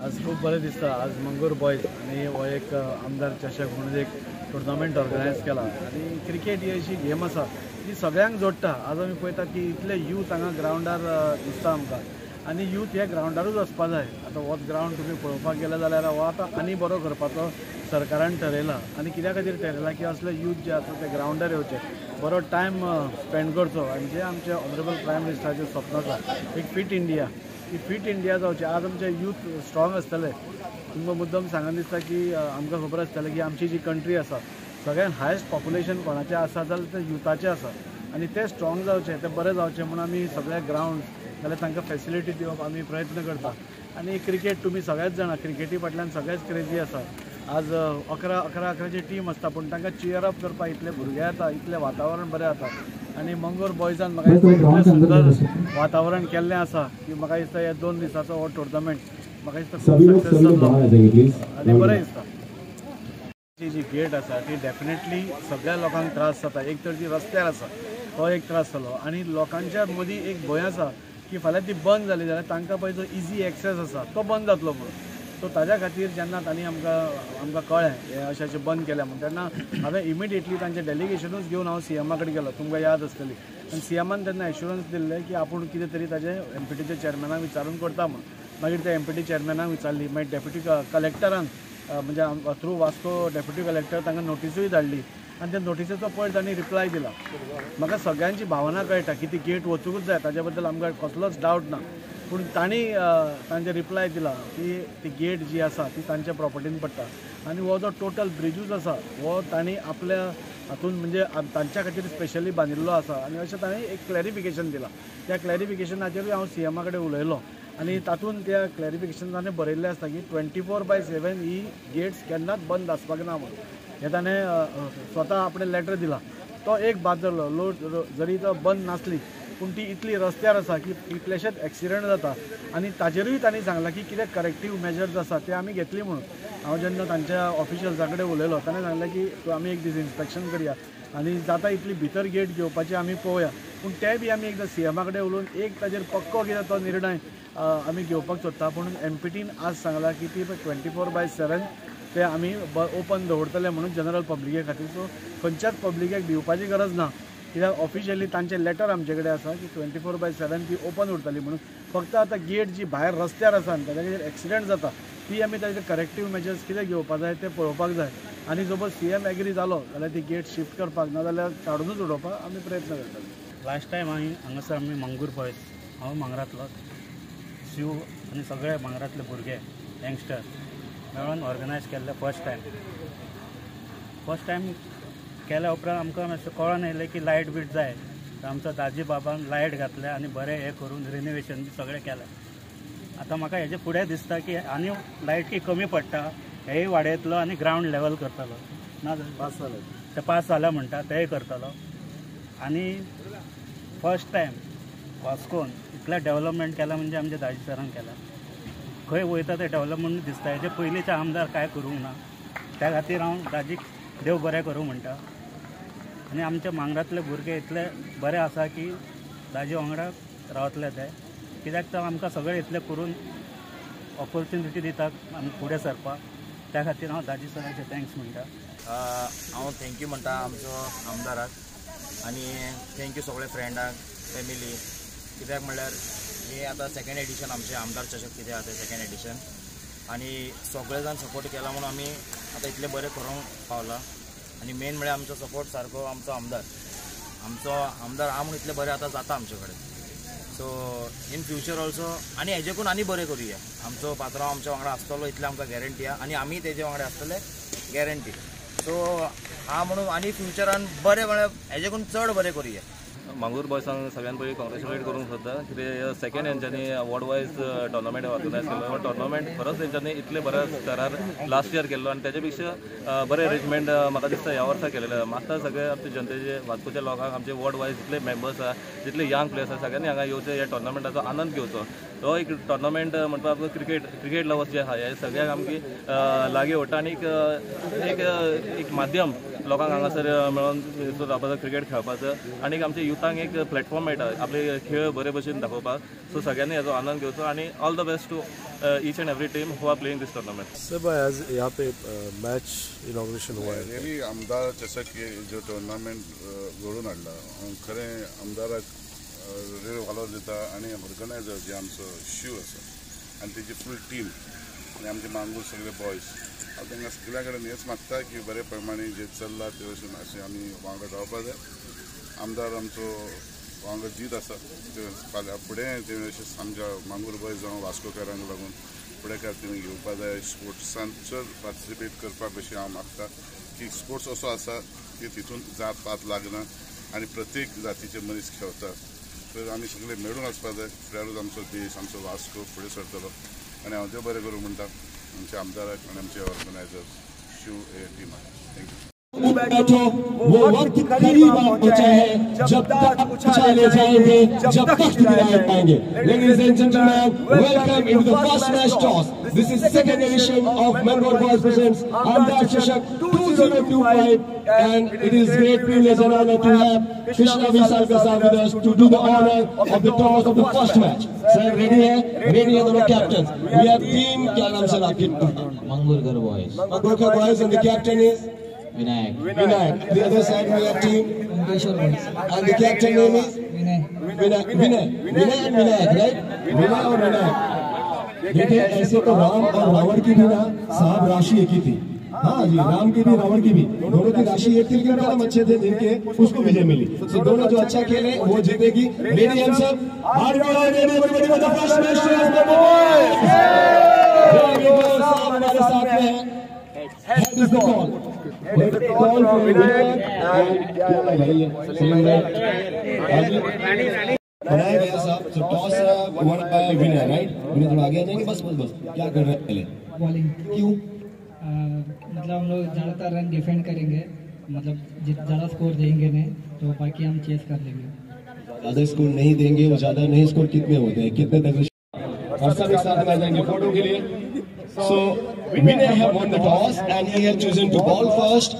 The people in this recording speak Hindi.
आज खूप बरें दिसता। आज मंगूर बॉयज आणि हो एक आमदार चषक म्हणून एक टुर्नामेंट ऑर्गनायज केला आणि क्रिकेट ही अशी गेम आसा जी सगळ्यांक जोडटा। आज आमी पळयता की इतले यूथ हांगा ग्राउंडार दिसता आमकां आणि यूथ ह्या ग्राउंडारूच वचपा जाय। आतां होच ग्राउंड तुमी पळोवपाक गेले जाल्यार हो आतां आनी बरो करपाचो सरकारान ठरयला आणि कित्या खातीर ठरयला की असले यूथ जे आसा ते ग्राउंडार येवचे, बरो टायम स्पेंड करचो आणि जे आमचे ऑनरेबल प्रायम मिनिस्टराचें स्वप्न आसा एक फिट इंडिया, की फिट इंडिया जावचे। आज आमचे यूथ स्ट्रॉंग आसतले। तुमकां मुद्दम सांगन दिसता की आमकां खबर आसतलें की आमची जी कंट्री आसा सगळ्यान हायस्ट पॉप्युलेशन कोणाचें आसा जाल्यार ते युथाचें आसा आणि ते स्ट्रॉंग जावचे, ते बरे जावचे म्हणून आमी सगळे ग्राउंड जाल्यार तांकां फॅसिलिटी दिवप आमी प्रयत्न करता। आणि क्रिकेट तुमी सगळेच जाणा क्रिकेटी फाटल्यान सगळेच क्रेजी आसा। आज 11-11ची टीम आसता पूण तांकां चियर अप करपाक इतले भुरगे येता, इतले वातावरण बरें जाता आणि मंगूर बॉयजान म्हाका दिसता इतलें सुंदर वातावरण केल्लें आसा की म्हाका दिसता हे 2 दिसाचो हो टुर्नामेंट म्हाका दिसता खूब सक्सेस जातलो आनी बरें दिसता। जी गेट आसा ती डेफिनेटली सगळ्या लोकांक त्रास जाता। एक तर ती रस्त्यार आसा हो एक त्रास जालो आणि लोकांच्या मदीं एक भंय आसा की फाल्यां ती बंद जाली जाल्यार तांकां पळय जो इजी एक्सेस आसा तो बंद जातलो म्हणून। सो ताज्या खातीर जेन्ना तांणी आमकां कळ्ळें हें अशें बंद केलें म्हणून तेन्ना हांवें इमिडिएटली तांचें डेलिगेशनूच घेवन हांव सीएमा कडेन गेलो, तुमकां याद आसतली। आनी सीएमान तेन्ना एश्युरन्स दिल्लें की आपूण कितें तरी ताजें एमपीटीच्या चेअरमॅनाक विचारून करता म्हणून। मागीर त्या एमपीटी चेअरमॅनाक विचारली, मागीर डेप्युटी कलेक्टरान म्हणजे थ्रू वास्को डेप्युटी कलेक्टर तांकां नोटीसूय धाडली आणि त्या नोटीसेचो पळय तांणी रिप्लाय दिला। म्हाका सगळ्यांची भावना कळटा की ती गेट वचूंकच जाय, ताजे बद्दल आमकां कसलोच डावट ना, पूण तांणी तांचे रिप्लाय दिला की ती गेट जी आसा ती तांच्या प्रॉपर्टीन पडटा आणि हो जो टोटल ब्रिजूच आसा हो तांणी आपल्या हातून म्हणजे तांच्या खातीर स्पेशली बांदिल्लो आसा आणि अशें तांणी एक क्लॅरिफिकेशन दिलां। त्या क्लॅरिफिकेशनाचेरूय हांव सीएमा कडेन उलयलो आणि तातूंत त्या क्लॅरिफिकेशन ताणें बरयल्लें आसता की 24/7 ही गेट्स केन्नाच बंद आसपाक ना म्हणून। हें ताणें स्वता आपणें लॅटर दिलां। तो एक बाद जालो, लोड जरी तो बंद नासली पूण ती इतली रस्त्यार आसा की इतलेशेच एक्सिडंट जाता आणि ताजेरूय तांणी सांगलां की कितें करेक्टीव मेजर्स आसा ते आमी घेतली म्हणून। हांव जेन्ना तांच्या ऑफिशियल्सा कडेन उलयलो ताणें सांगलें की आमी एक दीस इन्स्पेक्शन करया आणि जाता इतली भितर गेट घेवपाची आमी पळोवया, पूण तें बी आमी एकदां सीएमा कडेन उलोवन एक ताजेर पक्को कितें तो निर्णय आमी घेवपाक सोदता। पूण एमपीटीन आज सांगलां की ती 24/7 ते आमी ओपन दवरतले म्हणून जनरल पब्लिके खातीर। सो खंयच्याच पब्लिकेक भिवपाची गरज ना, कित्याक ऑफिशियली तांचें लेटर आमचे कडेन आसा की 24/7 ती ओपन उरतली म्हणून। फक्त आतां गेट जी भायर रस्त्यार आसा आनी ताच्या खातीर एक्सिडंट जाता ती आमी ताजेर करेक्टीव मेजर्स कितें घेवपाक जाय ते पळोवपाक जाय आणि सपोज सीएम एग्री जालो जाल्यार ती गेट शिफ्ट करपाक ना जाल्यार काडूनच उडोवपाक आमी प्रयत्न करतले। लास्ट टायम हांगासर आमी मंगूर बॉयज हांव मांगरांतलो शिव आनी सगळे मांगरांतले भुरगे यंगस्टर मेळून ऑर्गनायज केल्ले फर्स्ट टायम केल्या उपरांत आमकां मातशें कळोन येयलें की लायट बीट जाय, तर आमचो दाजी बाबान लायट घातले आनी बरें हें करून रिनोवेशन बी सगळें केलें। आतां म्हाका हेजे फुडें दिसता की आनी लायट कमी पडटा हेंय वाडयतलो आनी ग्रावंड लेवल करतलो ना ते पास जाल्या म्हणटा तेंय करतलो। आनी फर्स्ट टायम वास्कोन इतलें डेव्हलपमेंट केलां म्हणजे आमच्या दाजी सरान केलां। खंय वयता तें डेव्हलपमेंट दिसता, हेजे पयलींचे आमदार कांय करूंक ना। त्या खातीर हांव दाजीक देव बरें करूं म्हणटा आनी आमच्या मांगरांतले भुरगे इतले बरे आसा की दाजी वांगडा रावतले ते, कित्याक तर आमकां सगळें इतलें करून ऑपॉर्च्युनिटी दितात आमी फुडें सरपाक। त्या खातीर हांव दाजी सराचे थँक्स म्हणटा। हांव थँक्यू म्हणटा आमचो आमदाराक आनी थँक्यू सगळे फ्रेंडाक फॅमिली, कित्याक म्हणल्यार हे आतां सेकंड एडिशन आमचें आमदार चषक कितें आसा तें सेकंड एडिशन आनी सगळे जाण सपोर्ट केला म्हणून आमी आतां इतलें बरें करूंक पावला। आनी मेन म्हळ्यार आमचो सपोर्ट सारको आमचो आमदार आहा म्हणून इतलें बरें आतां जाता आमचे कडेन। सो इन फ्युचर ऑल्सो आनी हेजेकून आनी बरें करुया। आमचो पात्रांव आमच्या वांगडा आसतलो इतलें आमकां गॅरंटी आहा आनी आमी तेजे वांगडा आसतले गॅरंटी। सो हा म्हणून आनी फ्युचरान बरें म्हळ्यार हेजेकून चड बरें करुया। मंगूर बॉयजांक सगळ्यान पयलीं कॉंग्रेच्युलेट करूंक सोदता, कित्याक सेकंड हेंच्यांनी वर्ल्ड वायज टोर्नामेंट ऑर्गनायज केल्लो। हो टोर्नामेंट खरोच तेंच्यांनी इतले बऱ्या स्तरार लास्ट इयर केल्लो आनी तेच्या पेक्षा बरें अरेंजमेंट म्हाका दिसता ह्या वर्सा केलेलें। म्हाका सगळे आमच्या जनतेचे वास्कोच्या लोकांक आमचे वर्ल्ड वायज जितले मेंबर्स आसा जितले यंग प्लेयर्स आसा सगळ्यांनी हांगा येवचे, ह्या टोर्नामेंटाचो आनंद घेवचो। तो एक टोर्नामेंट म्हणटा आमकां क्रिकेट लवर्स जे आहा हे सगळ्यांक आमची लागीं व्हरता आनी एक माध्यम लोकांक हांगासर मेळोन क्रिकेट खेळपाचो आनी आमच्या युथांक एक प्लॅटफॉर्म मेळटा आपले खेळ बरे भशेन दाखोवपाक. सो सगळ्यांनी हेजो आनंद घेवचो आनी all the best to each and every team who are playing this tournament. Sir भाई आज यहाँ पे मैच इनॉग्रेशन हुआ है. रियली आमदार चषक जो टूर्नामेंट घडून हाडला खरें आमदाराक रेड वालोर दिता आनी ऑर्गनायझर जे आमचो शिव आसा आनी तेजी फूल टीम आनी आमचे मांगूर सगळे बॉयज हांव तांकां सगळ्या कडेन हेच मागता की बरे प्रमाणे जे चल्ला ते भशेन अशें आमी वांगडा रावपा जाय. आमदार आमचो वांगडा जीत आसा ते फाल्यां फुडें ते अशें आमच्या मांगूर बॉयज जावं वास्कोकारांक लागून फुडेकार तेमी घेवपा जाय. स्पोर्ट्सान चड पार्टिसिपेट करपा अशें हांव मागता की स्पोर्ट्स असो आसा की तितून जात पात लागना आनी प्रत्येक जातीचे मनीस खेळटा. तर आमी सगळे मेळून वचपा जाय. फुडारूच आमचो देश आमचो वास्को फुडें सरतलो आनी हांव देव बरें करूं म्हणटा आमच्या आमदाराक आनी आमचे ऑर्गनायझर्स शिव हे टिमाक. थँक्यू. बैठो वो वक्त करीब आ पहुंचा है जब तक उछाले जाएंगे जब तक खिलाए पाएंगे. Ladies and gentlemen, welcome into the first match toss. This is second edition of Mangalore Boys presents Amdar Chashak 2025 and it is great privilege and honor to have Krishna Visalkar sir with us to do the honor of the toss of the first match. Sir ready है दोनों captains. We have team क्या नाम सर आपके? Mangurkar Boys. Mangurkar Boys and the captain is Vinayak. The other side we have team and the captain name is Vinay and Vinayak, right? Vinay और Vinayak. देखिए ऐसे तो राम और रावण की भी ना साहब राशि एक ही थी. हाँ जी, राम की भी रावण की भी दोनों की राशि एक थी लेकिन कर्म अच्छे थे जिनके उसको विजय मिली. तो दोनों जो अच्छा खेले वो जीतेगी. रेडी हम सब हमारे साथ में है. Head is the call. Call for Vinayak and क्या भाई है सलीम भाई बनाया गया साहब. So toss won by Vinay, right? विनय थोड़ा आगे आ जाएंगे. बस क्या कर रहे हैं पहले बॉलिंग. क्यों? मतलब हम लोग ज़्यादातर रन डिफेंड करेंगे. मतलब ज़्यादा स्कोर देंगे नहीं तो बाकी हम चेस कर लेंगे. ज़्यादा स्कोर नहीं देंगे. वो ज़्यादा नहीं स्कोर कितने होते हैं कितने तक और सब एक साथ में आ जाएंगे फोटो के लिए. So Vinay have won the toss and he has chosen to ball first.